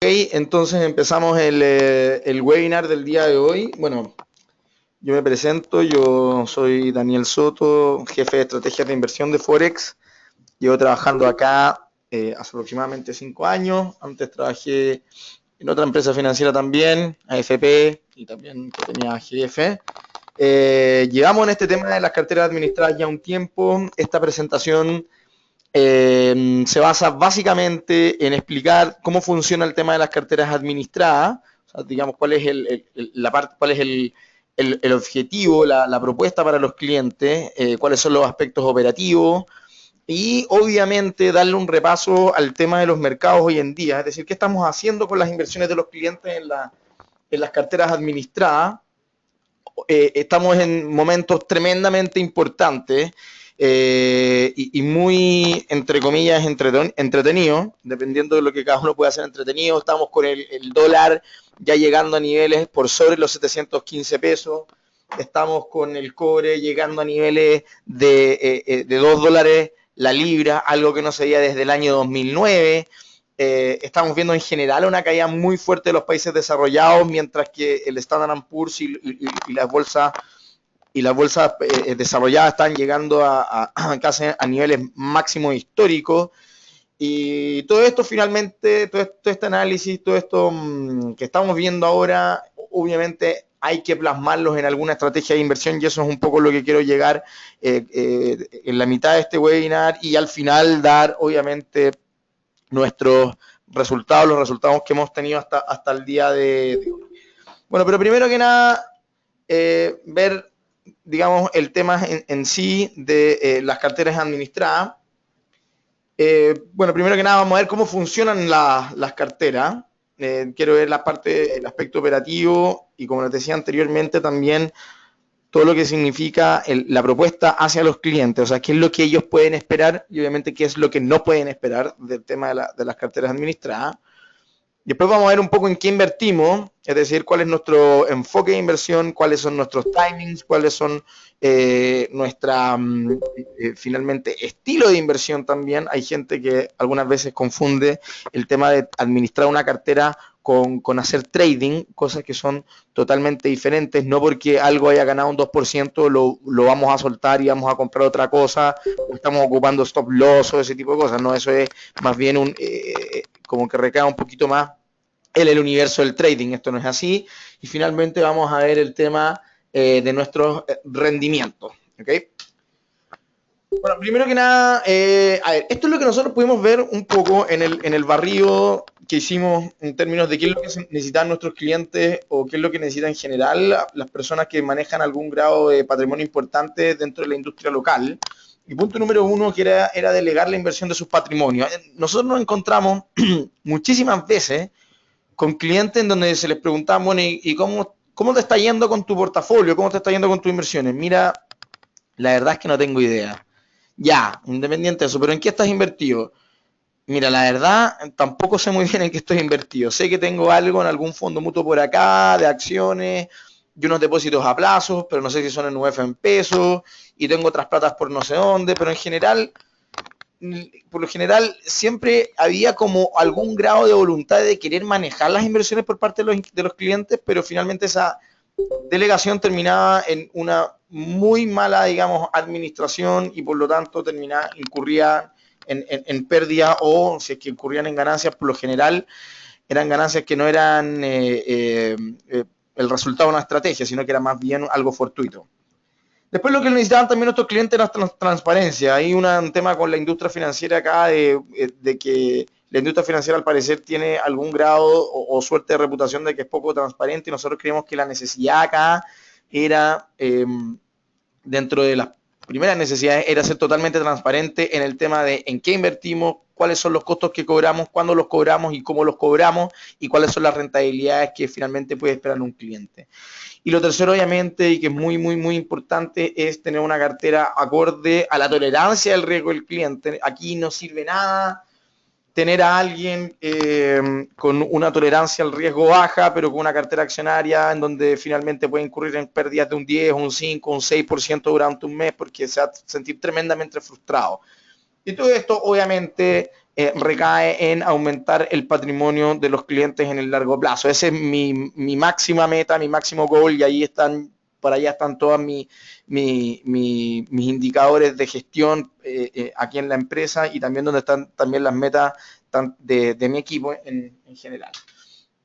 Entonces empezamos el webinar del día de hoy. Bueno, yo me presento, yo soy Daniel Soto, jefe de estrategias de inversión de Forex. Llevo trabajando acá hace aproximadamente 5 años. Antes trabajé en otra empresa financiera también, AFP, y también que tenía GF. Llevamos en este tema de las carteras administradas ya un tiempo. Esta presentación se basa básicamente en explicar cómo funciona el tema de las carteras administradas, o sea, digamos, cuál es la parte, cuál es el objetivo, la propuesta para los clientes, cuáles son los aspectos operativos y obviamente darle un repaso al tema de los mercados hoy en día, es decir, qué estamos haciendo con las inversiones de los clientes en las carteras administradas. Estamos en momentos tremendamente importantes y muy, entre comillas, entretenidos, dependiendo de lo que cada uno pueda hacer entretenido. Estamos con el dólar ya llegando a niveles por sobre los 715 pesos. Estamos con el cobre llegando a niveles de $2 la libra, algo que no se veía desde el año 2009. Estamos viendo en general una caída muy fuerte de los países desarrollados, mientras que el Standard & Poor's y las bolsas desarrolladas están llegando a casi a niveles máximos históricos. Y todo esto finalmente, todo este análisis, todo esto que estamos viendo ahora, obviamente hay que plasmarlos en alguna estrategia de inversión y eso es un poco lo que quiero llegar en la mitad de este webinar y al final dar obviamente nuestros resultados, los resultados que hemos tenido hasta el día de hoy. Bueno, pero primero que nada, ver, digamos, el tema en sí de las carteras administradas. Bueno, primero que nada vamos a ver cómo funcionan las carteras. Quiero ver la parte, el aspecto operativo y como les decía anteriormente también todo lo que significa la propuesta hacia los clientes, o sea, qué es lo que ellos pueden esperar y obviamente qué es lo que no pueden esperar del tema de las carteras administradas. Después vamos a ver un poco en qué invertimos, es decir, cuál es nuestro enfoque de inversión, cuáles son nuestros timings, cuáles son nuestra, finalmente, estilo de inversión también. Hay gente que algunas veces confunde el tema de administrar una cartera con hacer trading, cosas que son totalmente diferentes. No porque algo haya ganado un 2% lo vamos a soltar y vamos a comprar otra cosa, o estamos ocupando stop loss o ese tipo de cosas. No, eso es más bien como que recae un poquito más en el universo del trading. Esto no es así. Y finalmente vamos a ver el tema de nuestros rendimientos. ¿Okay? Bueno, primero que nada, a ver, esto es lo que nosotros pudimos ver un poco en el barrido que hicimos en términos de qué es lo que necesitan nuestros clientes o qué es lo que necesitan en general las personas que manejan algún grado de patrimonio importante dentro de la industria local. Y punto número uno, que era delegar la inversión de sus patrimonios. Nosotros nos encontramos muchísimas veces con clientes en donde se les preguntaba, bueno, ¿y cómo te está yendo con tu portafolio? ¿Cómo te está yendo con tus inversiones? Mira, la verdad es que no tengo idea. Ya, independiente de eso, pero ¿en qué estás invertido? Mira, la verdad, tampoco sé muy bien en qué estoy invertido. Sé que tengo algo en algún fondo mutuo por acá, de acciones, y unos depósitos a plazos, pero no sé si son en UF en pesos, y tengo otras platas por no sé dónde, pero en general, por lo general, siempre había como algún grado de voluntad de querer manejar las inversiones por parte de los clientes, pero finalmente esa delegación terminaba en una muy mala, digamos, administración y por lo tanto incurría en pérdida o si es que incurrían en ganancias, por lo general eran ganancias que no eran el resultado de una estrategia, sino que era más bien algo fortuito. Después lo que necesitaban también nuestros clientes era transparencia. Hay un tema con la industria financiera acá de que la industria financiera al parecer tiene algún grado o suerte de reputación de que es poco transparente y nosotros creemos que la necesidad acá era, dentro de las primeras necesidades, era ser totalmente transparente en el tema de en qué invertimos, cuáles son los costos que cobramos, cuándo los cobramos y cómo los cobramos y cuáles son las rentabilidades que finalmente puede esperar un cliente. Y lo tercero, obviamente, y que es muy, muy, muy importante, es tener una cartera acorde a la tolerancia del riesgo del cliente. Aquí no sirve nada tener a alguien con una tolerancia al riesgo baja, pero con una cartera accionaria en donde finalmente puede incurrir en pérdidas de un 10, un 5, un 6% durante un mes porque se va a sentir tremendamente frustrado. Y todo esto, obviamente, recae en aumentar el patrimonio de los clientes en el largo plazo. Ese es mi máxima meta, mi máximo goal, y ahí están, por allá están todos mis indicadores de gestión aquí en la empresa, y también donde están también las metas de mi equipo en general.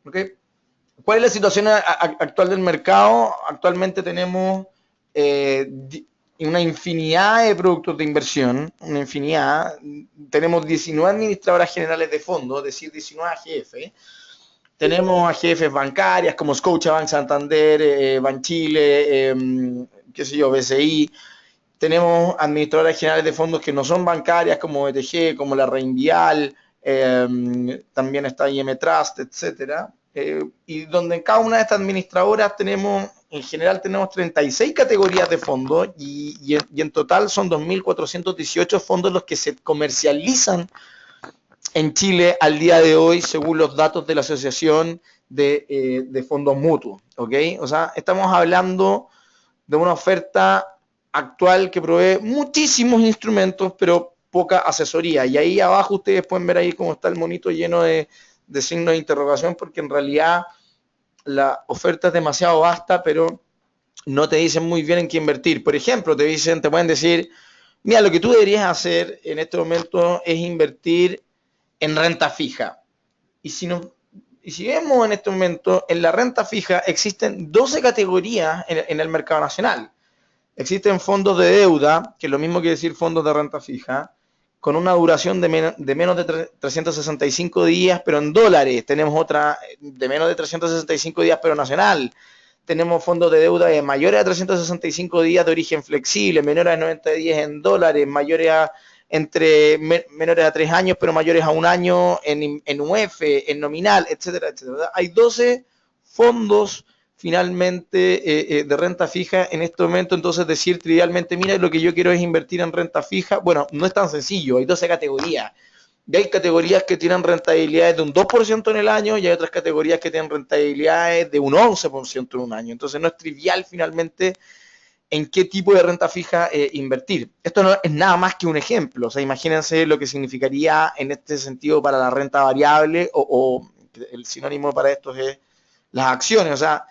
¿Okay? ¿Cuál es la situación actual del mercado? Actualmente tenemos una infinidad de productos de inversión, una infinidad. Tenemos 19 administradoras generales de fondos, es decir, 19 AGF. Tenemos AGFs bancarias como Scotiabank, Santander, Banchile, qué sé yo, BCI. Tenemos administradoras generales de fondos que no son bancarias como ETG, como la Reinvial, también está IM Trust, etcétera. Y donde en cada una de estas administradoras tenemos, en general tenemos 36 categorías de fondos, y en total son 2.418 fondos los que se comercializan en Chile al día de hoy, según los datos de la Asociación de Fondos Mutuos. ¿Okay? O sea, estamos hablando de una oferta actual que provee muchísimos instrumentos, pero poca asesoría. Y ahí abajo ustedes pueden ver ahí cómo está el monito lleno de signos de interrogación, porque en realidad la oferta es demasiado vasta, pero no te dicen muy bien en qué invertir. Por ejemplo, te pueden decir, mira, lo que tú deberías hacer en este momento es invertir en renta fija. Y si vemos en este momento, en la renta fija existen 12 categorías en el mercado nacional. Existen fondos de deuda, que es lo mismo que decir fondos de renta fija, con una duración de menos de 365 días, pero en dólares. Tenemos otra de menos de 365 días, pero nacional. Tenemos fondos de deuda de mayores a 365 días de origen flexible, menores a 90 días en dólares, menores a 3 años, pero mayores a un año en UF, en nominal, etcétera, etcétera. Hay 12 fondos finalmente de renta fija en este momento. Entonces decir trivialmente, mira, lo que yo quiero es invertir en renta fija, bueno, no es tan sencillo, hay 12 categorías. Y hay categorías que tienen rentabilidades de un 2% en el año, y hay otras categorías que tienen rentabilidades de un 11% en un año. Entonces no es trivial finalmente en qué tipo de renta fija invertir. Esto no es nada más que un ejemplo. O sea, imagínense lo que significaría en este sentido para la renta variable, o el sinónimo para esto es las acciones. O sea,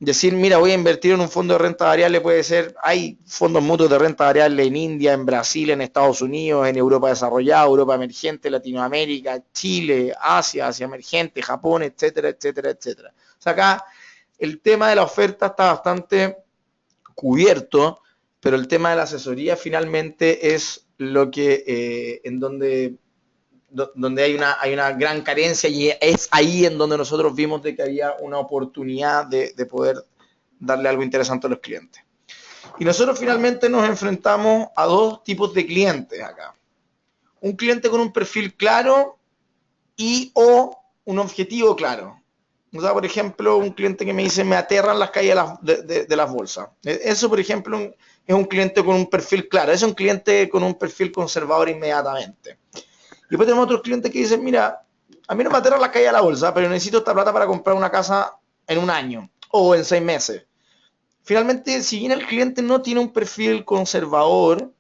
decir, mira, voy a invertir en un fondo de renta variable puede ser, hay fondos mutuos de renta variable en India, en Brasil, en Estados Unidos, en Europa desarrollada, Europa emergente, Latinoamérica, Chile, Asia, Asia emergente, Japón, etcétera, etcétera, etcétera. O sea, acá el tema de la oferta está bastante cubierto, pero el tema de la asesoría finalmente es lo que en donde hay una gran carencia, y es ahí en donde nosotros vimos de que había una oportunidad de poder darle algo interesante a los clientes. Y nosotros finalmente nos enfrentamos a dos tipos de clientes acá. Un cliente con un perfil claro o un objetivo claro. O sea, por ejemplo, un cliente que me dice, me aterran las caídas de las bolsas. Eso, por ejemplo, es un cliente con un perfil claro. Es un cliente con un perfil conservador inmediatamente. Y después tenemos otros clientes que dicen, mira, a mí no me aterra la caída de la bolsa, pero necesito esta plata para comprar una casa en un año o en 6 meses. Finalmente, si bien el cliente no tiene un perfil conservador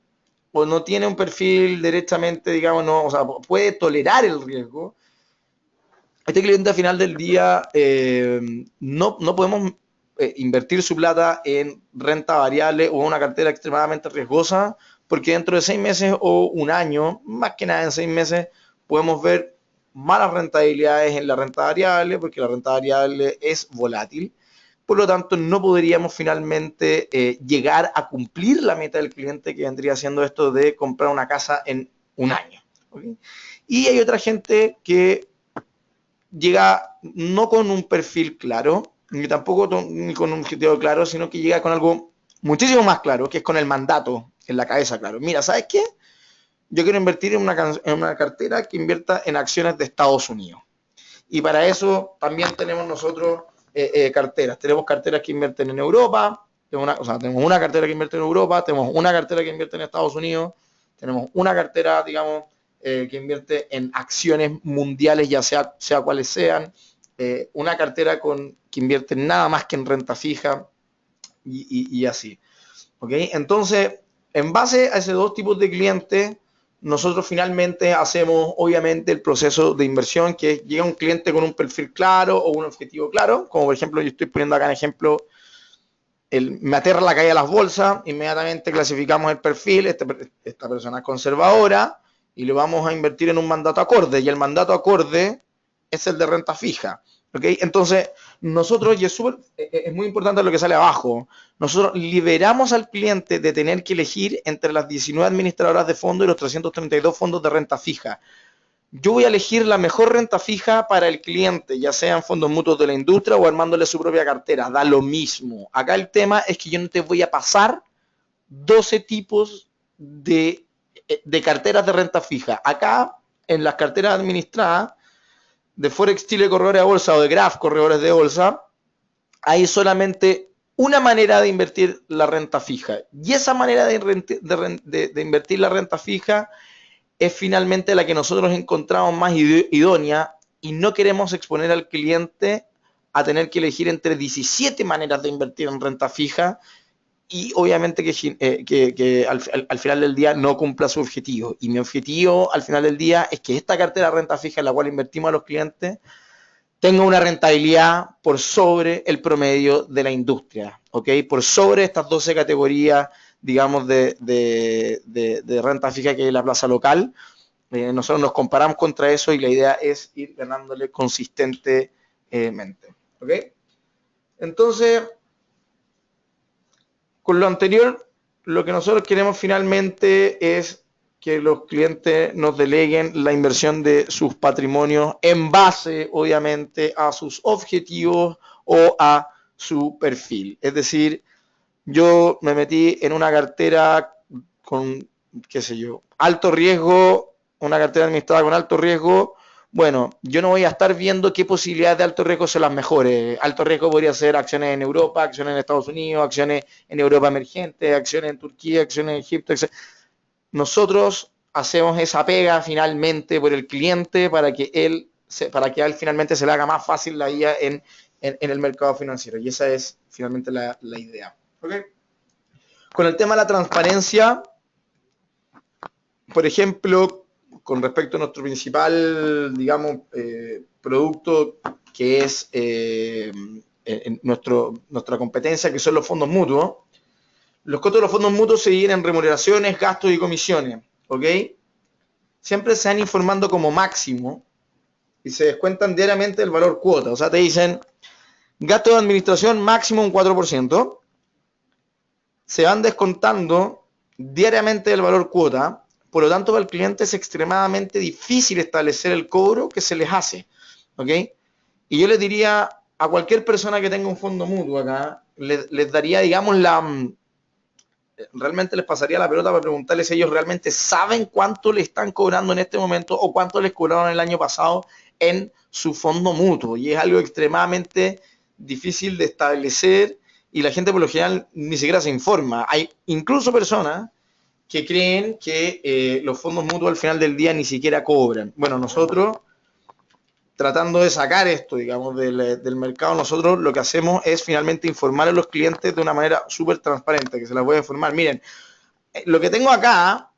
o no tiene un perfil derechamente, digamos, no, o sea, puede tolerar el riesgo, este cliente al final del día no podemos invertir su plata en renta variable o una cartera extremadamente riesgosa, porque dentro de 6 meses o un año, más que nada en 6 meses, podemos ver malas rentabilidades en la renta variable, porque la renta variable es volátil. Por lo tanto, no podríamos finalmente llegar a cumplir la meta del cliente, que vendría siendo esto de comprar una casa en un año. ¿Okay? Y hay otra gente que llega no con un perfil claro, ni tampoco ni con un objetivo claro, sino que llega con algo muchísimo más claro, que es con el mandato en la cabeza claro. Mira, ¿sabes qué? Yo quiero invertir en una cartera que invierta en acciones de Estados Unidos. Y para eso también tenemos nosotros carteras. Tenemos carteras que invierten en Europa, tenemos una cartera que invierte en Europa, tenemos una cartera que invierte en Estados Unidos, tenemos una cartera, digamos, que invierte en acciones mundiales, ya sea cuales sean, una cartera que invierte nada más que en renta fija y así. ¿Okay? Entonces, en base a esos dos tipos de clientes, nosotros finalmente hacemos obviamente el proceso de inversión, que llega un cliente con un perfil claro o un objetivo claro, como por ejemplo yo estoy poniendo acá en ejemplo, me aterra la caída de las bolsas, inmediatamente clasificamos el perfil, esta persona es conservadora y le vamos a invertir en un mandato acorde, y el mandato acorde es el de renta fija. ¿Okay? Entonces, nosotros, y es muy importante lo que sale abajo, nosotros liberamos al cliente de tener que elegir entre las 19 administradoras de fondos y los 332 fondos de renta fija. Yo voy a elegir la mejor renta fija para el cliente, ya sean fondos mutuos de la industria o armándole su propia cartera, da lo mismo. Acá el tema es que yo no te voy a pasar 12 tipos de carteras de renta fija. Acá, en las carteras administradas, de Forex Chile Corredores de Bolsa o de Graph Corredores de Bolsa, hay solamente una manera de invertir la renta fija. Y esa manera de invertir la renta fija es finalmente la que nosotros encontramos más idónea, y no queremos exponer al cliente a tener que elegir entre 17 maneras de invertir en renta fija, y obviamente que al final del día no cumpla su objetivo. Y mi objetivo al final del día es que esta cartera de renta fija en la cual invertimos a los clientes tenga una rentabilidad por sobre el promedio de la industria, ¿ok? Por sobre estas 12 categorías, digamos, de renta fija que hay en la plaza local. Nosotros nos comparamos contra eso y la idea es ir ganándole consistentemente, ¿ok? Entonces, con lo anterior, lo que nosotros queremos finalmente es que los clientes nos deleguen la inversión de sus patrimonios en base, obviamente, a sus objetivos o a su perfil. Es decir, yo me metí en una cartera con, qué sé yo, alto riesgo, una cartera administrada con alto riesgo. Bueno, yo no voy a estar viendo qué posibilidades de alto riesgo son las mejores. Alto riesgo podría ser acciones en Europa, acciones en Estados Unidos, acciones en Europa emergente, acciones en Turquía, acciones en Egipto, etc. Nosotros hacemos esa pega finalmente por el cliente para que a él finalmente se le haga más fácil la vida en el mercado financiero. Y esa es finalmente la idea. ¿Okay? Con el tema de la transparencia, por ejemplo, con respecto a nuestro principal, digamos, producto, que es nuestra competencia, que son los fondos mutuos. Los costos de los fondos mutuos se dividen en remuneraciones, gastos y comisiones, ¿ok? Siempre se van informando como máximo y se descuentan diariamente el valor cuota. O sea, te dicen, gasto de administración máximo un 4%, se van descontando diariamente el valor cuota. Por lo tanto, para el cliente es extremadamente difícil establecer el cobro que se les hace, ¿ok? Y yo les diría a cualquier persona que tenga un fondo mutuo acá, les daría, digamos, realmente les pasaría la pelota para preguntarles si ellos realmente saben cuánto le están cobrando en este momento o cuánto les cobraron el año pasado en su fondo mutuo. Y es algo extremadamente difícil de establecer, y la gente por lo general ni siquiera se informa. Hay incluso personas que creen que los fondos mutuos al final del día ni siquiera cobran. Bueno, nosotros, tratando de sacar esto, digamos, del mercado, nosotros lo que hacemos es finalmente informar a los clientes de una manera súper transparente, que se las voy a informar. Miren, lo que tengo acá,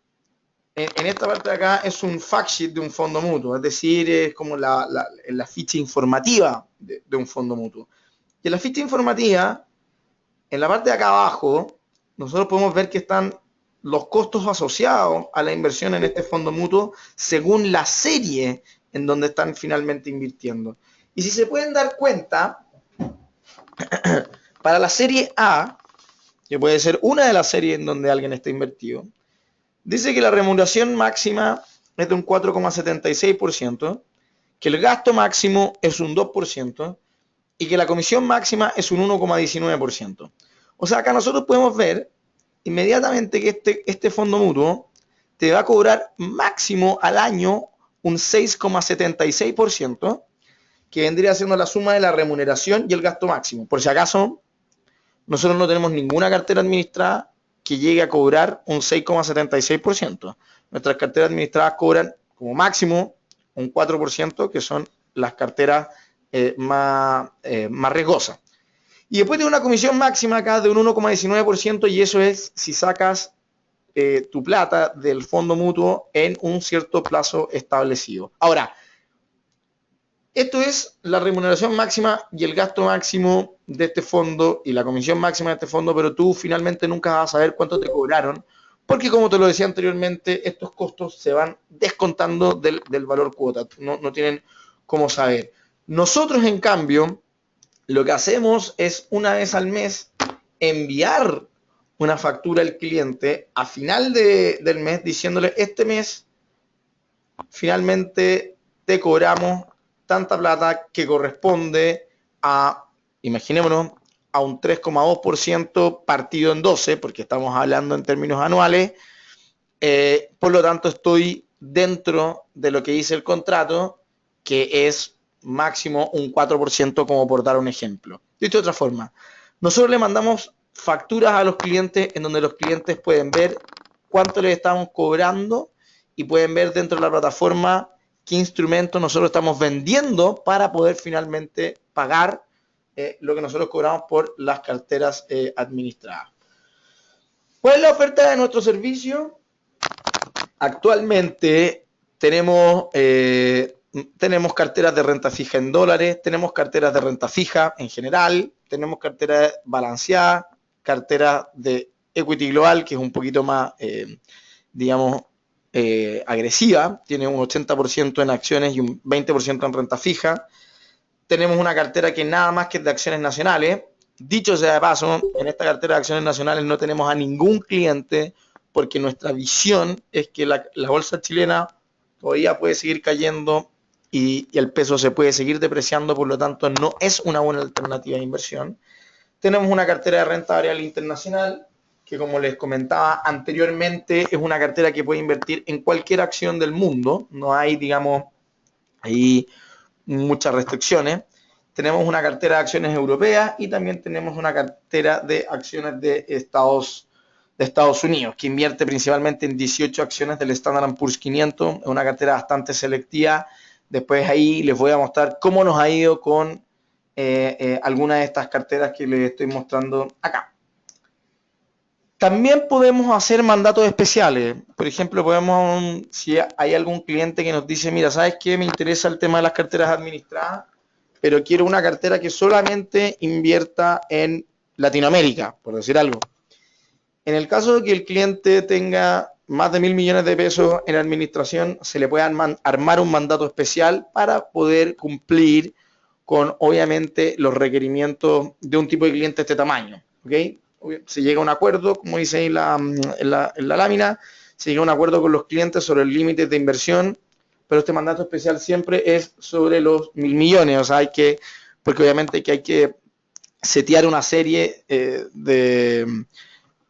en esta parte de acá, es un fact sheet de un fondo mutuo, es decir, es como la ficha informativa de un fondo mutuo. Y en la ficha informativa, en la parte de acá abajo, nosotros podemos ver que están los costos asociados a la inversión en este fondo mutuo según la serie en donde están finalmente invirtiendo. Y si se pueden dar cuenta, para la serie A, que puede ser una de las series en donde alguien está invertido, dice que la remuneración máxima es de un 4,76%, que el gasto máximo es un 2% y que la comisión máxima es un 1,19%. O sea, acá nosotros podemos ver inmediatamente que este fondo mutuo te va a cobrar máximo al año un 6,76%, que vendría siendo la suma de la remuneración y el gasto máximo. Por si acaso, nosotros no tenemos ninguna cartera administrada que llegue a cobrar un 6,76%. Nuestras carteras administradas cobran como máximo un 4%, que son las carteras más riesgosas. Y después de una comisión máxima acá de un 1,19%, y eso es si sacas tu plata del fondo mutuo en un cierto plazo establecido. Ahora, esto es la remuneración máxima y el gasto máximo de este fondo y la comisión máxima de este fondo, pero tú finalmente nunca vas a saber cuánto te cobraron, porque como te lo decía anteriormente, estos costos se van descontando del valor cuota, no tienen cómo saber. Nosotros, en cambio, lo que hacemos es una vez al mes enviar una factura al cliente a final del mes diciéndole: este mes finalmente te cobramos tanta plata que corresponde a, imaginémonos, a un 3,2% partido en 12, porque estamos hablando en términos anuales. Por lo tanto, estoy dentro de lo que dice el contrato, que es máximo un 4%, como por dar un ejemplo. Dicho de otra forma, nosotros le mandamos facturas a los clientes en donde los clientes pueden ver cuánto les estamos cobrando y pueden ver dentro de la plataforma qué instrumentos nosotros estamos vendiendo para poder finalmente pagar lo que nosotros cobramos por las carteras administradas. ¿Cuál es la oferta de nuestro servicio? Actualmente tenemos carteras de renta fija en dólares, tenemos carteras de renta fija en general, tenemos carteras balanceadas, carteras de equity global, que es un poquito más, digamos, agresiva, tiene un 80% en acciones y un 20% en renta fija. Tenemos una cartera que nada más que es de acciones nacionales. Dicho sea de paso, en esta cartera de acciones nacionales no tenemos a ningún cliente, porque nuestra visión es que la bolsa chilena todavía puede seguir cayendo y el peso se puede seguir depreciando, por lo tanto no es una buena alternativa de inversión. Tenemos una cartera de renta variable internacional, que como les comentaba anteriormente, es una cartera que puede invertir en cualquier acción del mundo, no hay, digamos, ahí muchas restricciones. Tenemos una cartera de acciones europeas y también tenemos una cartera de acciones de Estados Unidos, que invierte principalmente en 18 acciones del Standard & Poor's 500, es una cartera bastante selectiva. Después ahí les voy a mostrar cómo nos ha ido con algunas de estas carteras que les estoy mostrando acá. También podemos hacer mandatos especiales. Por ejemplo, si hay algún cliente que nos dice: mira, ¿sabes qué? Me interesa el tema de las carteras administradas, pero quiero una cartera que solamente invierta en Latinoamérica, por decir algo. En el caso de que el cliente tenga más de 1.000 millones de pesos en administración, se le puede armar un mandato especial para poder cumplir con, obviamente, los requerimientos de un tipo de cliente de este tamaño, ¿ok? Se llega a un acuerdo, como dice ahí en la lámina, se llega a un acuerdo con los clientes sobre el límite de inversión, pero este mandato especial siempre es sobre los 1.000 millones, o sea, porque obviamente que hay que setear una serie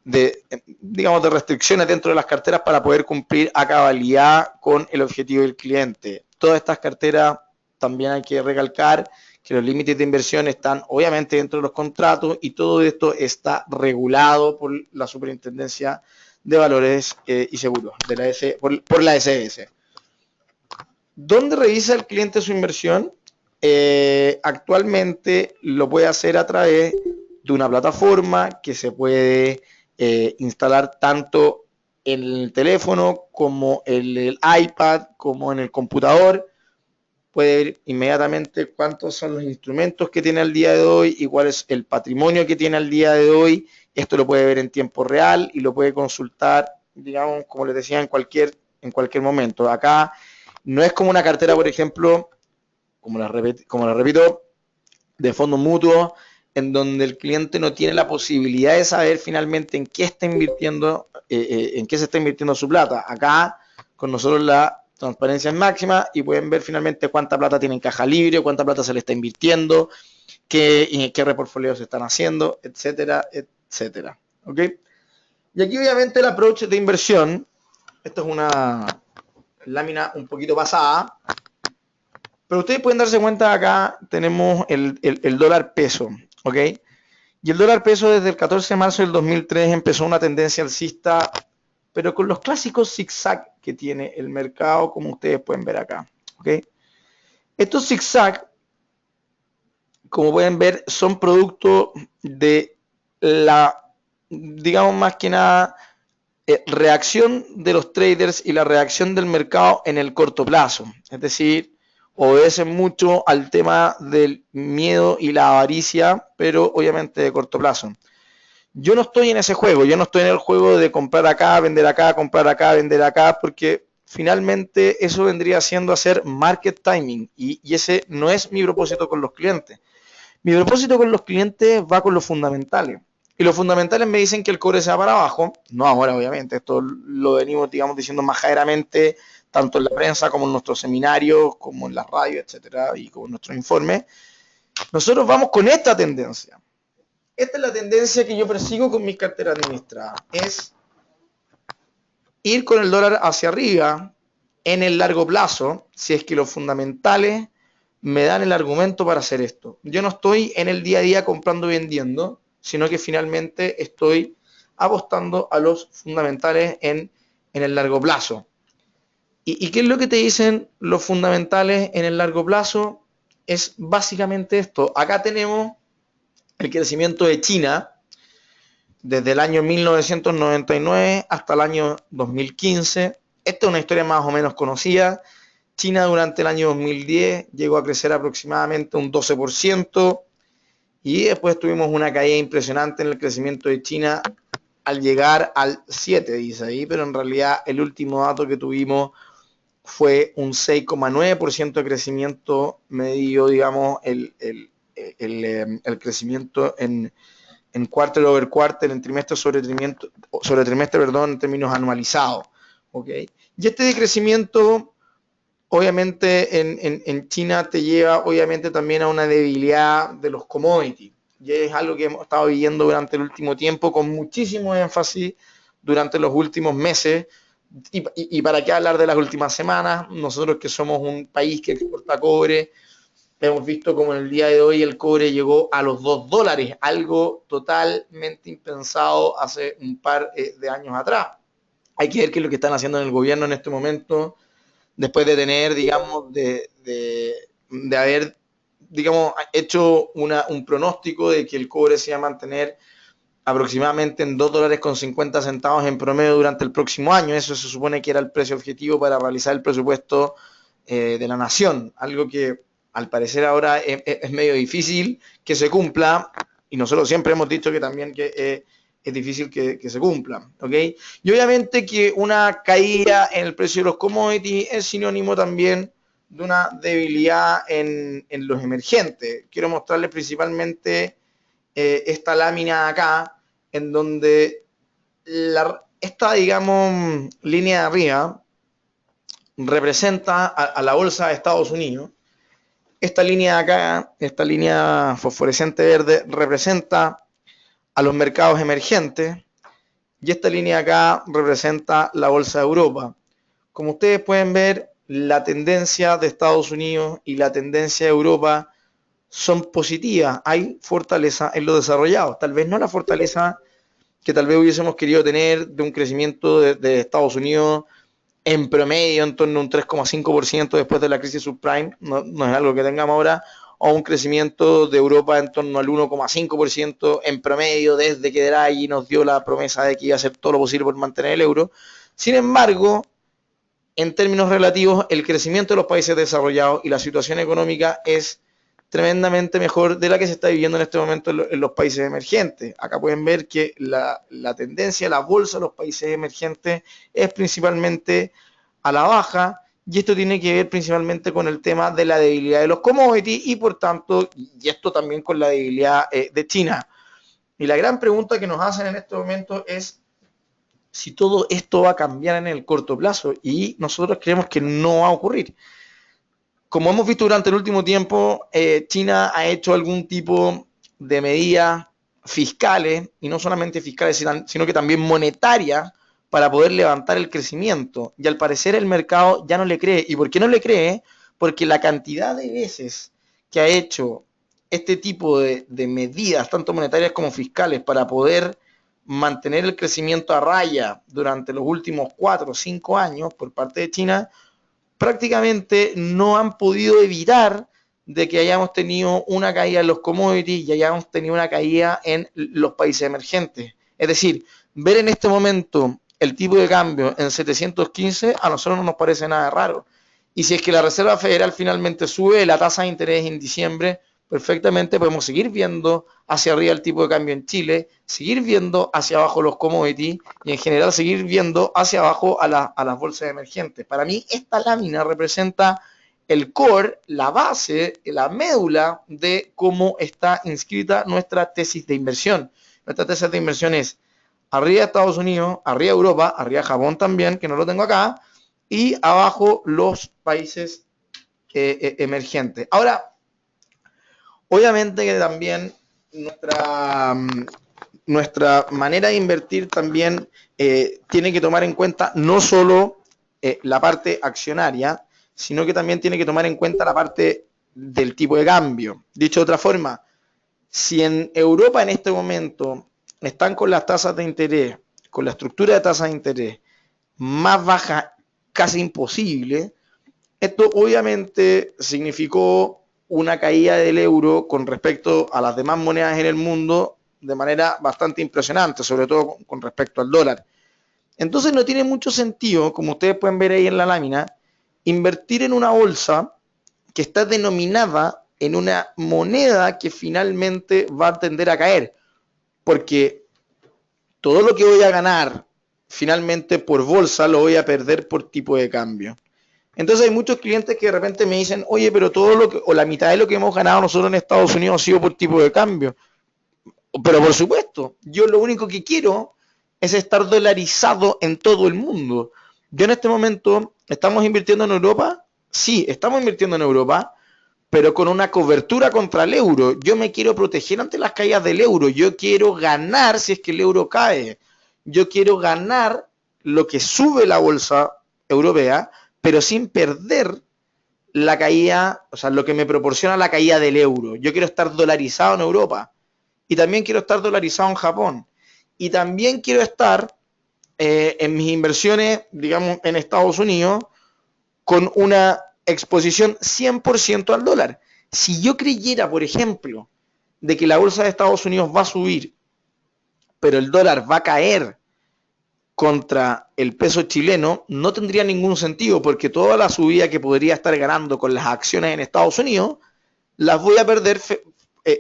digamos, de restricciones dentro de las carteras para poder cumplir a cabalidad con el objetivo del cliente. Todas estas carteras, también hay que recalcar que los límites de inversión están obviamente dentro de los contratos y todo esto está regulado por la Superintendencia de Valores y Seguros, por la SS. ¿Dónde revisa el cliente su inversión? Actualmente lo puede hacer a través de una plataforma que se puede instalar tanto en el teléfono como en el iPad, como en el computador. Puede ver inmediatamente cuántos son los instrumentos que tiene al día de hoy y cuál es el patrimonio que tiene al día de hoy. Esto lo puede ver en tiempo real y lo puede consultar, digamos, como les decía, en cualquier momento. Acá no es como una cartera, por ejemplo, como la repito, de fondos mutuos, en donde el cliente no tiene la posibilidad de saber finalmente en qué está invirtiendo, en qué se está invirtiendo su plata. Acá, con nosotros, la transparencia es máxima y pueden ver finalmente cuánta plata tiene en caja libre, cuánta plata se le está invirtiendo, qué reportfolios se están haciendo, etcétera, etcétera. ¿Ok? Y aquí, obviamente, el approach de inversión. Esto es una lámina un poquito pasada, pero ustedes pueden darse cuenta, acá tenemos el dólar peso, ¿ok? Y el dólar peso desde el 14 de marzo del 2003 empezó una tendencia alcista, pero con los clásicos zigzag que tiene el mercado, como ustedes pueden ver acá, ¿ok? Estos zigzag, como pueden ver, son producto de digamos, más que nada, reacción de los traders y la reacción del mercado en el corto plazo. Es decir, obedecen mucho al tema del miedo y la avaricia, pero obviamente de corto plazo. Yo no estoy en ese juego, yo no estoy en el juego de comprar acá, vender acá, comprar acá, vender acá, porque finalmente eso vendría siendo hacer market timing y ese no es mi propósito con los clientes. Mi propósito con los clientes va con los fundamentales. Y los fundamentales me dicen que el cobre se va para abajo, no ahora obviamente, esto lo venimos digamos diciendo majaderamente, tanto en la prensa como en nuestros seminarios, como en las radios, etcétera, y como en nuestros informes. Nosotros vamos con esta tendencia. Esta es la tendencia que yo persigo con mis carteras administradas. Es ir con el dólar hacia arriba en el largo plazo, si es que los fundamentales me dan el argumento para hacer esto. Yo no estoy en el día a día comprando y vendiendo, sino que finalmente estoy apostando a los fundamentales en el largo plazo. ¿Y qué es lo que te dicen los fundamentales en el largo plazo? Es básicamente esto. Acá tenemos el crecimiento de China desde el año 1999 hasta el año 2015. Esta es una historia más o menos conocida. China durante el año 2010 llegó a crecer aproximadamente un 12% y después tuvimos una caída impresionante en el crecimiento de China al llegar al 7%, dice ahí, pero en realidad el último dato que tuvimos fue un 6,9% de crecimiento medido, digamos, el crecimiento en quarter over quarter, en trimestre sobre trimestre, perdón, en términos anualizados. ¿Okay? Y este decrecimiento, obviamente, en China te lleva, obviamente, también a una debilidad de los commodities. Y es algo que hemos estado viviendo durante el último tiempo con muchísimo énfasis durante los últimos meses. Y para qué hablar de las últimas semanas, nosotros que somos un país que exporta cobre, hemos visto como en el día de hoy el cobre llegó a los $2, algo totalmente impensado hace un par de años atrás. Hay que ver qué es lo que están haciendo en el gobierno en este momento, después de tener, digamos, de haber, digamos, hecho un pronóstico de que el cobre se iba a mantener aproximadamente en $2.50 en promedio durante el próximo año. Eso se supone que era el precio objetivo para realizar el presupuesto de la nación, algo que al parecer ahora es medio difícil que se cumpla, y nosotros siempre hemos dicho que también que es difícil que se cumpla, ¿ok? Y obviamente que una caída en el precio de los commodities es sinónimo también de una debilidad en los emergentes. Quiero mostrarles principalmente esta lámina acá, en donde esta, digamos, línea de arriba representa a la bolsa de Estados Unidos. Esta línea de acá, esta línea fosforescente verde, representa a los mercados emergentes y esta línea de acá representa la bolsa de Europa. Como ustedes pueden ver, la tendencia de Estados Unidos y la tendencia de Europa son positivas. Hay fortaleza en los desarrollados, tal vez no la fortaleza que tal vez hubiésemos querido tener de un crecimiento de Estados Unidos en promedio en torno a un 3,5% después de la crisis subprime, no es algo que tengamos ahora, o un crecimiento de Europa en torno al 1,5% en promedio desde que Draghi nos dio la promesa de que iba a hacer todo lo posible por mantener el euro. Sin embargo, en términos relativos, el crecimiento de los países desarrollados y la situación económica es tremendamente mejor de la que se está viviendo en este momento en los países emergentes. Acá pueden ver que la tendencia de la bolsa de los países emergentes es principalmente a la baja, y esto tiene que ver principalmente con el tema de la debilidad de los commodities y por tanto, y esto también con la debilidad de China. Y la gran pregunta que nos hacen en este momento es si todo esto va a cambiar en el corto plazo, y nosotros creemos que no va a ocurrir. Como hemos visto durante el último tiempo, China ha hecho algún tipo de medidas fiscales, y no solamente fiscales, sino que también monetarias, para poder levantar el crecimiento. Y al parecer el mercado ya no le cree. ¿Y por qué no le cree? Porque la cantidad de veces que ha hecho este tipo de medidas, tanto monetarias como fiscales, para poder mantener el crecimiento a raya durante los últimos 4 o 5 años por parte de China, prácticamente no han podido evitar de que hayamos tenido una caída en los commodities y hayamos tenido una caída en los países emergentes. Es decir, ver en este momento el tipo de cambio en 715, a nosotros no nos parece nada raro. Y si es que la Reserva Federal finalmente sube la tasa de interés en diciembre, perfectamente podemos seguir viendo hacia arriba el tipo de cambio en Chile, seguir viendo hacia abajo los commodities y en general seguir viendo hacia abajo a las bolsas emergentes. Para mí esta lámina representa el core, la base, la médula de cómo está inscrita nuestra tesis de inversión. Nuestra tesis de inversión es arriba Estados Unidos, arriba Europa, arriba Japón también, que no lo tengo acá, y abajo los países emergentes. Ahora, obviamente que también nuestra manera de invertir también tiene que tomar en cuenta no solo la parte accionaria, sino que también tiene que tomar en cuenta la parte del tipo de cambio. Dicho de otra forma, si en Europa en este momento están con las tasas de interés, con la estructura de tasas de interés más baja, casi imposible, esto obviamente significó una caída del euro con respecto a las demás monedas en el mundo de manera bastante impresionante, sobre todo con respecto al dólar. Entonces no tiene mucho sentido, como ustedes pueden ver ahí en la lámina, invertir en una bolsa que está denominada en una moneda que finalmente va a tender a caer, porque todo lo que voy a ganar finalmente por bolsa lo voy a perder por tipo de cambio. Entonces hay muchos clientes que de repente me dicen, oye, pero todo lo que, o la mitad de lo que hemos ganado nosotros en Estados Unidos ha sido por tipo de cambio. Pero por supuesto, yo lo único que quiero es estar dolarizado en todo el mundo. Yo en este momento, ¿estamos invirtiendo en Europa? Sí, estamos invirtiendo en Europa, pero con una cobertura contra el euro. Yo me quiero proteger ante las caídas del euro. Yo quiero ganar si es que el euro cae. Yo quiero ganar lo que sube la bolsa europea, pero sin perder la caída, o sea, lo que me proporciona la caída del euro. Yo quiero estar dolarizado en Europa y también quiero estar dolarizado en Japón y también quiero estar en mis inversiones, digamos, en Estados Unidos con una exposición 100% al dólar. Si yo creyera, por ejemplo, de que la bolsa de Estados Unidos va a subir, pero el dólar va a caer contra el peso chileno, no tendría ningún sentido, porque toda la subida que podría estar ganando con las acciones en Estados Unidos, las voy a perder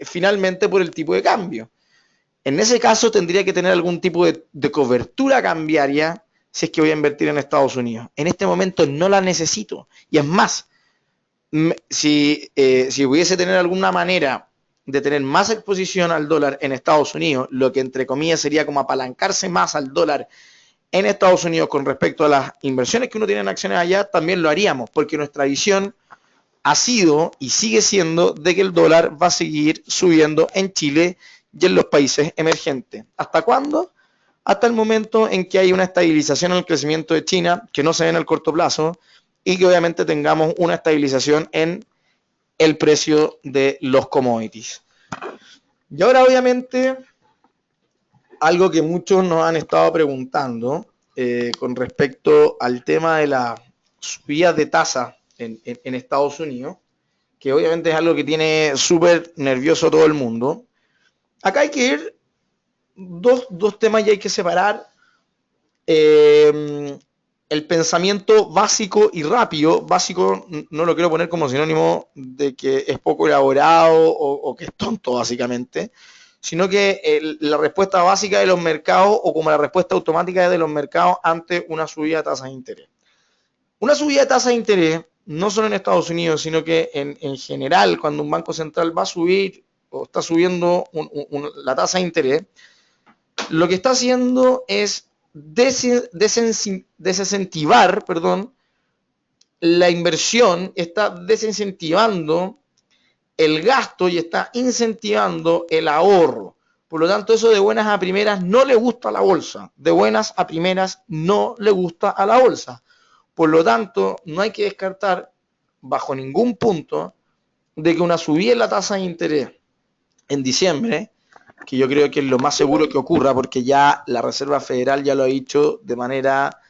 finalmente por el tipo de cambio. En ese caso tendría que tener algún tipo de cobertura cambiaria si es que voy a invertir en Estados Unidos. En este momento no la necesito. Y es más, si pudiese tener alguna manera de tener más exposición al dólar en Estados Unidos, lo que entre comillas sería como apalancarse más al dólar en Estados Unidos con respecto a las inversiones que uno tiene en acciones allá, también lo haríamos, porque nuestra visión ha sido y sigue siendo de que el dólar va a seguir subiendo en Chile y en los países emergentes. ¿Hasta cuándo? Hasta el momento en que hay una estabilización en el crecimiento de China, que no se ve en el corto plazo, y que obviamente tengamos una estabilización en el precio de los commodities. Y ahora obviamente algo que muchos nos han estado preguntando con respecto al tema de la subida de tasa en Estados Unidos, que obviamente es algo que tiene súper nervioso a todo el mundo. Acá hay que ir dos temas y hay que separar el pensamiento básico y rápido. Básico no lo quiero poner como sinónimo de que es poco elaborado o que es tonto básicamente, sino que la respuesta básica de los mercados o como la respuesta automática de los mercados ante una subida de tasas de interés. Una subida de tasas de interés, no solo en Estados Unidos, sino que en general, cuando un banco central va a subir o está subiendo la tasa de interés, lo que está haciendo es desincentivar, la inversión, está desincentivando el gasto y está incentivando el ahorro. Por lo tanto, eso de buenas a primeras no le gusta a la bolsa. De buenas a primeras no le gusta a la bolsa. Por lo tanto, no hay que descartar bajo ningún punto de que una subida en la tasa de interés en diciembre, que yo creo que es lo más seguro que ocurra, porque ya la Reserva Federal ya lo ha dicho de manera,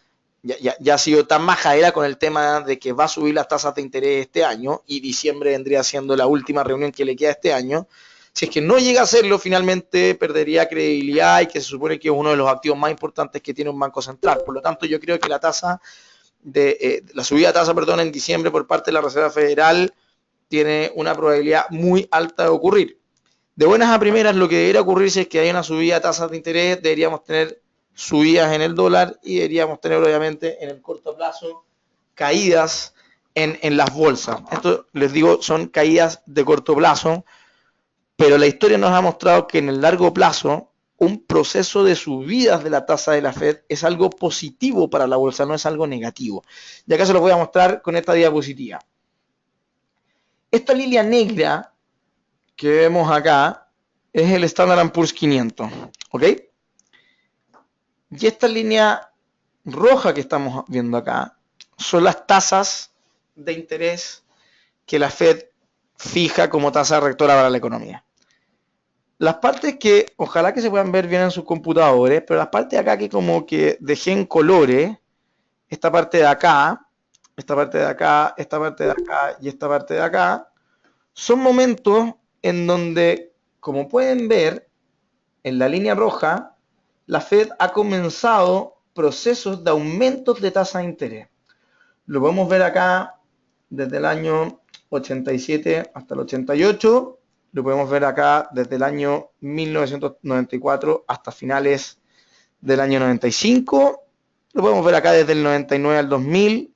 ya ha sido tan majadera con el tema de que va a subir las tasas de interés este año y diciembre vendría siendo la última reunión que le queda este año. Si es que no llega a hacerlo, finalmente perdería credibilidad y que se supone que es uno de los activos más importantes que tiene un banco central. Por lo tanto, yo creo que la subida de tasa, perdón, en diciembre por parte de la Reserva Federal tiene una probabilidad muy alta de ocurrir. De buenas a primeras, lo que debería ocurrir si es que hay una subida de tasas de interés, deberíamos tener subidas en el dólar y deberíamos tener, obviamente, en el corto plazo, caídas en las bolsas. Esto, les digo, son caídas de corto plazo, pero la historia nos ha mostrado que en el largo plazo, un proceso de subidas de la tasa de la Fed es algo positivo para la bolsa, no es algo negativo. Y acá se los voy a mostrar con esta diapositiva. Esta línea negra que vemos acá es el Standard & Poor's 500, ¿ok? Y esta línea roja que estamos viendo acá son las tasas de interés que la Fed fija como tasa rectora para la economía. Las partes que, ojalá que se puedan ver bien en sus computadores, pero las partes de acá que como que dejé en colores, esta parte de acá, esta parte de acá, esta parte de acá y esta parte de acá, son momentos en donde, como pueden ver, en la línea roja, la Fed ha comenzado procesos de aumentos de tasa de interés. Lo podemos ver acá desde el año 87 hasta el 88, lo podemos ver acá desde el año 1994 hasta finales del año 95, lo podemos ver acá desde el 99 al 2000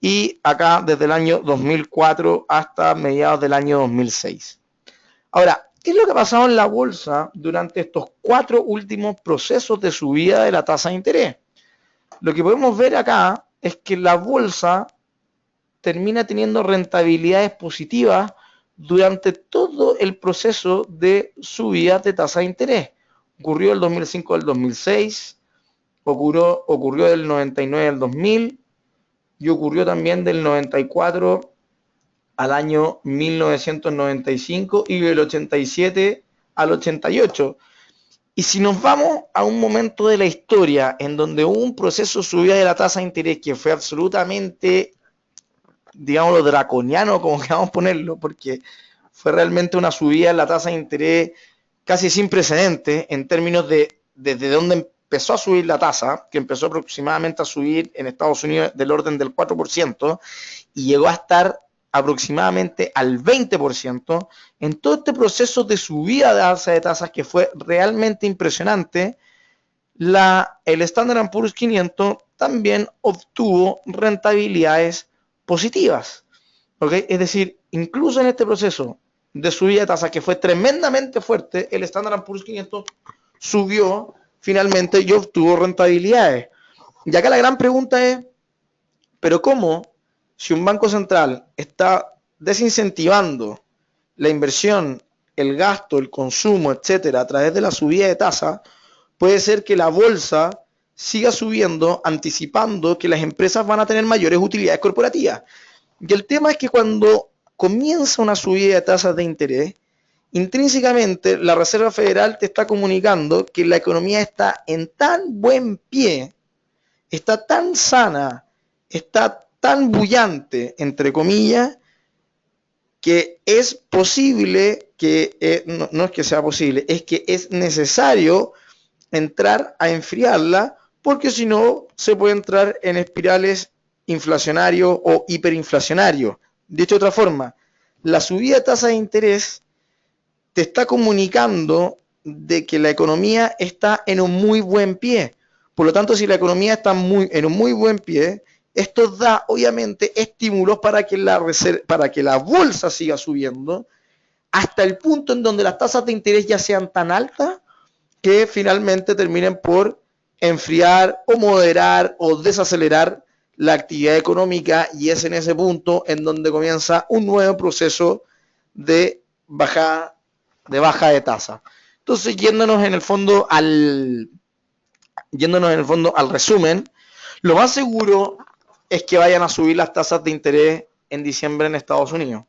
y acá desde el año 2004 hasta mediados del año 2006. Ahora, ¿qué es lo que ha pasado en la bolsa durante estos 4 últimos procesos de subida de la tasa de interés? Lo que podemos ver acá es que la bolsa termina teniendo rentabilidades positivas durante todo el proceso de subida de tasa de interés. Ocurrió del 2005 al 2006, ocurrió del 99 al 2000 y ocurrió también del 94 al año 1995 y del 87 al 88. Y si nos vamos a un momento de la historia en donde hubo un proceso de subida de la tasa de interés que fue absolutamente, digámoslo, draconiano, como queramos ponerlo, porque fue realmente una subida en la tasa de interés casi sin precedentes en términos de desde dónde empezó a subir la tasa, que empezó aproximadamente a subir en Estados Unidos del orden del 4% y llegó a estar aproximadamente al 20%. En todo este proceso de subida de alza de tasas que fue realmente impresionante, el Standard & Poor's 500 también obtuvo rentabilidades positivas, ¿okay? Es decir, incluso en este proceso de subida de tasas que fue tremendamente fuerte, el Standard & Poor's 500 subió finalmente y obtuvo rentabilidades. Y acá la gran pregunta es, ¿pero cómo? Si un banco central está desincentivando la inversión, el gasto, el consumo, etcétera, a través de la subida de tasa, puede ser que la bolsa siga subiendo, anticipando que las empresas van a tener mayores utilidades corporativas. Y el tema es que cuando comienza una subida de tasas de interés, intrínsecamente la Reserva Federal te está comunicando que la economía está en tan buen pie, está tan sana, está tan bullante, entre comillas, que es posible que, no es que sea posible, es que es necesario entrar a enfriarla, porque si no se puede entrar en espirales inflacionarios o hiperinflacionarios. Dicho de otra forma, la subida de tasa de interés te está comunicando de que la economía está en un muy buen pie. Por lo tanto, si la economía está en un muy buen pie, esto da obviamente estímulos para que la bolsa siga subiendo hasta el punto en donde las tasas de interés ya sean tan altas que finalmente terminen por enfriar o moderar o desacelerar la actividad económica, y es en ese punto en donde comienza un nuevo proceso de baja de tasa. Entonces, yéndonos en el fondo al resumen, lo más seguro es que vayan a subir las tasas de interés en diciembre en Estados Unidos.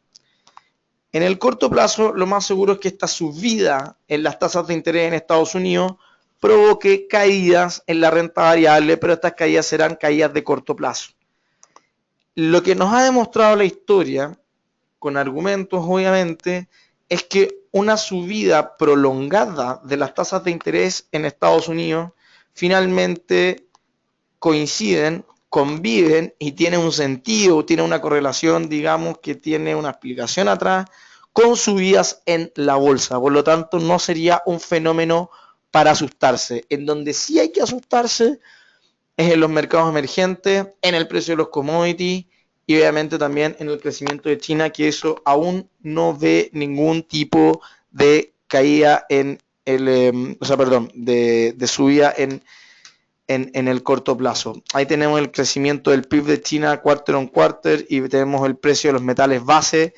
En el corto plazo, lo más seguro es que esta subida en las tasas de interés en Estados Unidos provoque caídas en la renta variable, pero estas caídas serán caídas de corto plazo. Lo que nos ha demostrado la historia, con argumentos obviamente, es que una subida prolongada de las tasas de interés en Estados Unidos finalmente coinciden, conviven y tiene un sentido, tiene una correlación, digamos, que tiene una explicación atrás con subidas en la bolsa. Por lo tanto, no sería un fenómeno para asustarse. En donde sí hay que asustarse es en los mercados emergentes, en el precio de los commodities y obviamente también en el crecimiento de China, que eso aún no ve ningún tipo de caída en el, de subida en el corto plazo. Ahí tenemos el crecimiento del PIB de China quarter on quarter y tenemos el precio de los metales base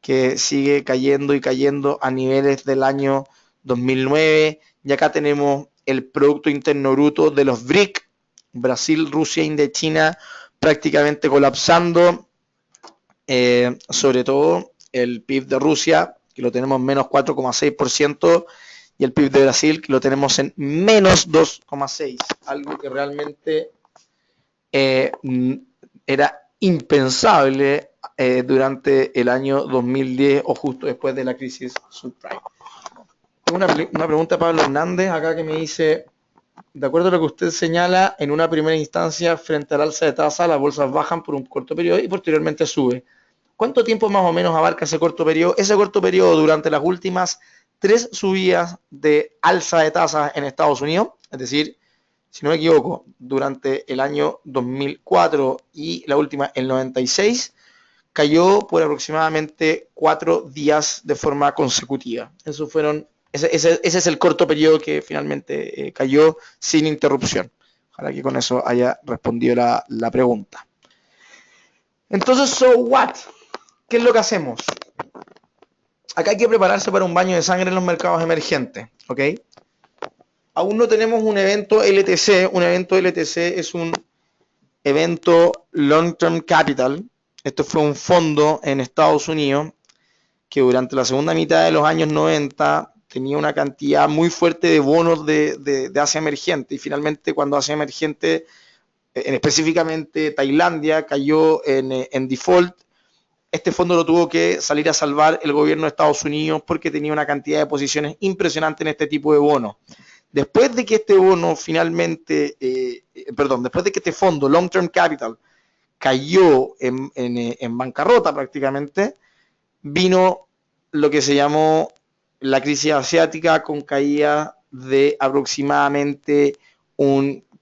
que sigue cayendo y cayendo a niveles del año 2009. Y acá tenemos el Producto Interno Bruto de los BRIC, Brasil, Rusia, India y China, prácticamente colapsando, sobre todo el PIB de Rusia, que lo tenemos en menos 4,6%, y el PIB de Brasil, que lo tenemos en menos 2,6%, algo que realmente era impensable durante el año 2010 o justo después de la crisis subprime. Tengo una pregunta, Pablo Hernández, acá que me dice, de acuerdo a lo que usted señala, en una primera instancia, frente al alza de tasa, las bolsas bajan por un corto periodo y posteriormente sube. ¿Cuánto tiempo más o menos abarca ese corto periodo? Ese corto periodo durante las últimas 3 subidas de alza de tasas en Estados Unidos, es decir, si no me equivoco, durante el año 2004 y la última, el 96, cayó por aproximadamente 4 días de forma consecutiva. Ese es el corto periodo que finalmente cayó sin interrupción. Ojalá que con eso haya respondido la pregunta. Entonces, so what? ¿Qué es lo que hacemos? Acá hay que prepararse para un baño de sangre en los mercados emergentes, ¿ok? Aún no tenemos un evento LTC. Un evento LTC es un evento Long Term Capital. Esto fue un fondo en Estados Unidos que durante la segunda mitad de los años 90 tenía una cantidad muy fuerte de bonos de Asia emergente y finalmente cuando Asia emergente, específicamente Tailandia, cayó en default, este fondo lo tuvo que salir a salvar el gobierno de Estados Unidos porque tenía una cantidad de posiciones impresionante en este tipo de bonos. Después de que este bono finalmente, después de que este fondo, Long Term Capital, cayó en bancarrota prácticamente, vino lo que se llamó la crisis asiática con caída de aproximadamente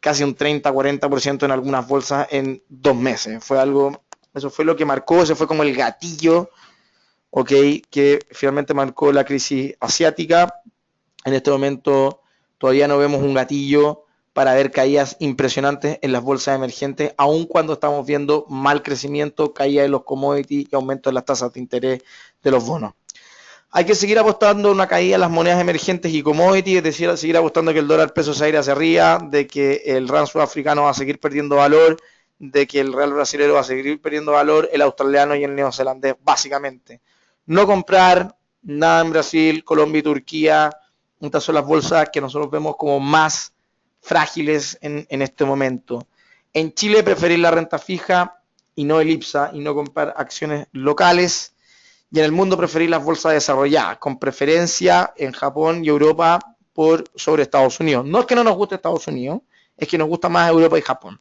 casi un 30-40% en algunas bolsas en 2 meses. Eso fue lo que marcó, eso fue como el gatillo, que finalmente marcó la crisis asiática. En este momento todavía no vemos un gatillo para ver caídas impresionantes en las bolsas emergentes, aun cuando estamos viendo mal crecimiento, caída de los commodities y aumento de las tasas de interés de los bonos. Hay que seguir apostando en una caída en las monedas emergentes y commodities, es decir, seguir apostando que el dólar peso se irá hacia arriba, de que el rand sudafricano va a seguir perdiendo valor, de que el real brasileño va a seguir perdiendo valor, el australiano y el neozelandés, básicamente. No comprar nada en Brasil, Colombia y Turquía. Estas son las bolsas que nosotros vemos como más frágiles en este momento. En Chile preferir la renta fija y no el IPSA y no comprar acciones locales. Y en el mundo preferir las bolsas desarrolladas, con preferencia en Japón y Europa por sobre Estados Unidos. No es que no nos guste Estados Unidos, es que nos gusta más Europa y Japón.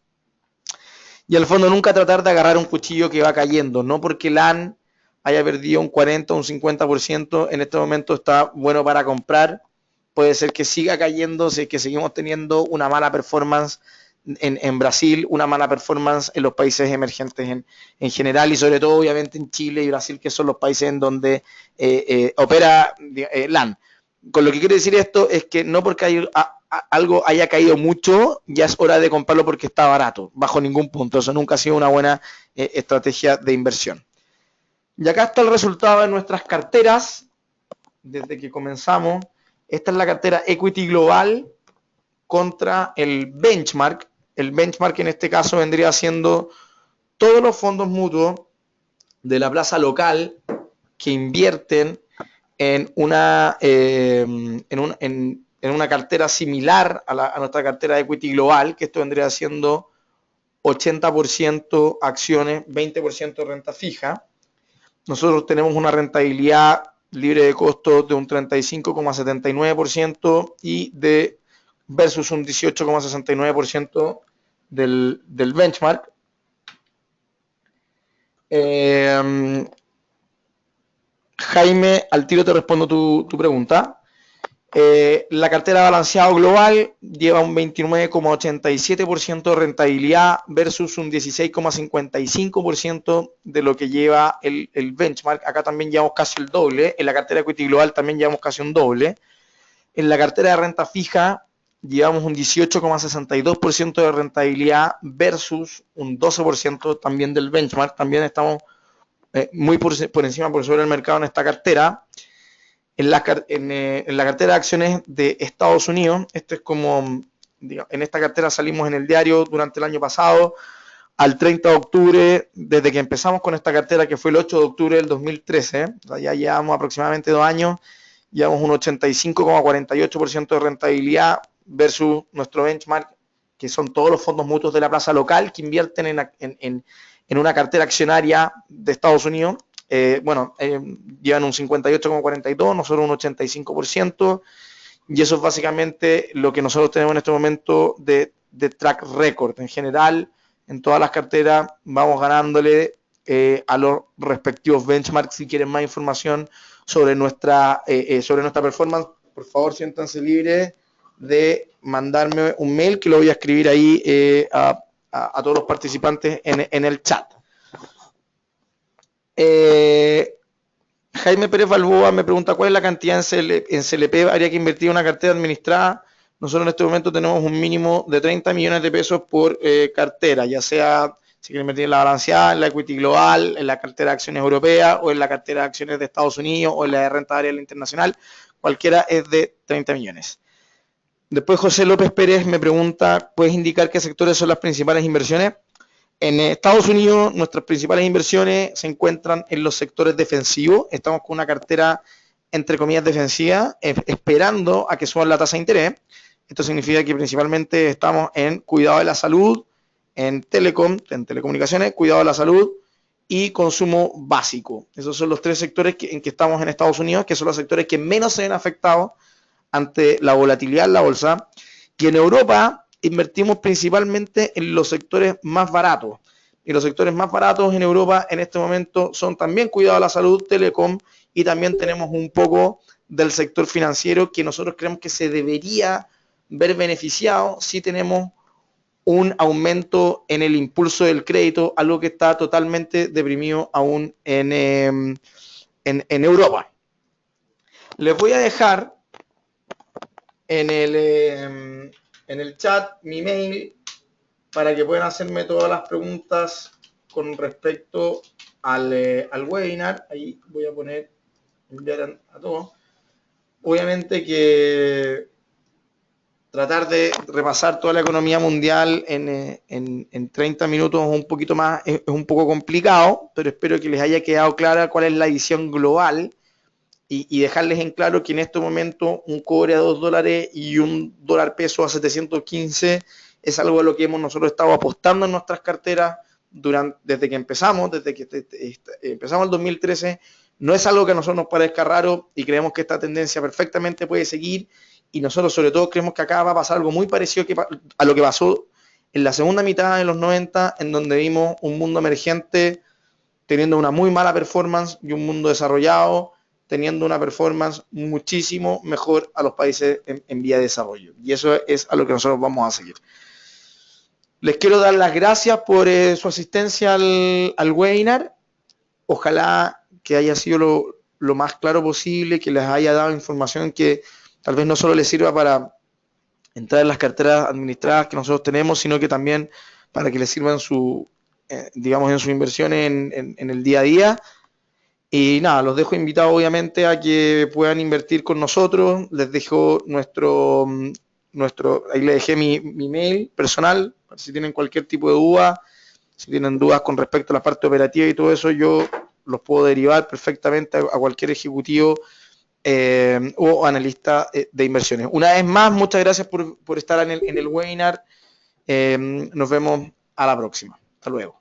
Y al fondo nunca tratar de agarrar un cuchillo que va cayendo, no porque LAN haya perdido un 40 o un 50%, en este momento está bueno para comprar. Puede ser que siga cayendo, si es que seguimos teniendo una mala performance en Brasil, una mala performance en los países emergentes en general y sobre todo obviamente en Chile y Brasil, que son los países en donde opera LAN. Con lo que quiere decir esto es que no porque algo haya caído mucho, ya es hora de comprarlo porque está barato, bajo ningún punto. Eso nunca ha sido una buena estrategia de inversión. Y acá está el resultado de nuestras carteras desde que comenzamos. Esta es la cartera Equity Global contra el benchmark. El benchmark en este caso vendría siendo todos los fondos mutuos de la plaza local que invierten en una cartera similar a nuestra cartera de Equity Global, que esto vendría siendo 80% acciones, 20% renta fija. Nosotros tenemos una rentabilidad libre de costos de un 35,79% y de versus un 18,69% del benchmark. Jaime, al tiro te respondo tu pregunta. La cartera balanceado global lleva un 29,87% de rentabilidad versus un 16,55% de lo que lleva el benchmark. Acá también llevamos casi el doble. En la cartera equity global también llevamos casi un doble. En la cartera de renta fija llevamos un 18,62% de rentabilidad versus un 12% también del benchmark. También estamos muy por encima, por sobre el mercado en esta cartera. En la cartera de acciones de Estados Unidos, esto es como, digamos, en esta cartera salimos en el diario durante el año pasado, al 30 de octubre, desde que empezamos con esta cartera, que fue el 8 de octubre del 2013, o sea, ya llevamos aproximadamente 2 años, llevamos un 85,48% de rentabilidad versus nuestro benchmark, que son todos los fondos mutuos de la plaza local que invierten en una cartera accionaria de Estados Unidos. Llevan un 58,42%, nosotros un 85%, y eso es básicamente lo que nosotros tenemos en este momento de track record. En general, en todas las carteras vamos ganándole a los respectivos benchmarks. Si quieren más información sobre nuestra performance, por favor siéntanse libres de mandarme un mail que lo voy a escribir ahí a todos los participantes en el chat. Jaime Pérez Balboa me pregunta cuál es la cantidad en CLP habría que invertir en una cartera administrada. Nosotros en este momento tenemos un mínimo de 30 millones de pesos por cartera, ya sea si quieren invertir en la balanceada, en la equity global, en la cartera de acciones europea o en la cartera de acciones de Estados Unidos o en la de renta variable internacional. Cualquiera es de 30 millones. Después José López Pérez me pregunta, ¿puedes indicar qué sectores son las principales inversiones? En Estados Unidos, nuestras principales inversiones se encuentran en los sectores defensivos. Estamos con una cartera, entre comillas, defensiva, esperando a que suban la tasa de interés. Esto significa que principalmente estamos en cuidado de la salud, en telecomunicaciones, cuidado de la salud y consumo básico. Esos son los tres sectores en que estamos en Estados Unidos, que son los sectores que menos se ven afectados ante la volatilidad en la bolsa. Y en Europa invertimos principalmente en los sectores más baratos. Y los sectores más baratos en Europa en este momento son también cuidado de la salud, telecom, y también tenemos un poco del sector financiero que nosotros creemos que se debería ver beneficiado si tenemos un aumento en el impulso del crédito, algo que está totalmente deprimido aún en Europa. Les voy a dejar en el chat mi mail para que puedan hacerme todas las preguntas con respecto al webinar. Ahí voy a poner enviar a todos. Obviamente que tratar de repasar toda la economía mundial en 30 minutos un poquito más es un poco complicado, pero espero que les haya quedado clara cuál es la visión global y dejarles en claro que en este momento un cobre a $2 y un dólar peso a 715 es algo a lo que hemos nosotros estado apostando en nuestras carteras desde que empezamos, empezamos el 2013. No es algo que a nosotros nos parezca raro y creemos que esta tendencia perfectamente puede seguir, y nosotros sobre todo creemos que acá va a pasar algo muy parecido a lo que pasó en la segunda mitad de los 90, en donde vimos un mundo emergente teniendo una muy mala performance y un mundo desarrollado teniendo una performance muchísimo mejor a los países en vía de desarrollo. Y eso es a lo que nosotros vamos a seguir. Les quiero dar las gracias por su asistencia al webinar. Ojalá que haya sido lo más claro posible, que les haya dado información que tal vez no solo les sirva para entrar en las carteras administradas que nosotros tenemos, sino que también para que les sirvan en sus inversiones en el día a día. Y nada, los dejo invitados obviamente a que puedan invertir con nosotros. Les dejo ahí les dejé mi mail personal, si tienen cualquier tipo de duda, si tienen dudas con respecto a la parte operativa y todo eso, yo los puedo derivar perfectamente a cualquier ejecutivo o analista de inversiones. Una vez más, muchas gracias por estar en el webinar. Nos vemos a la próxima. Hasta luego.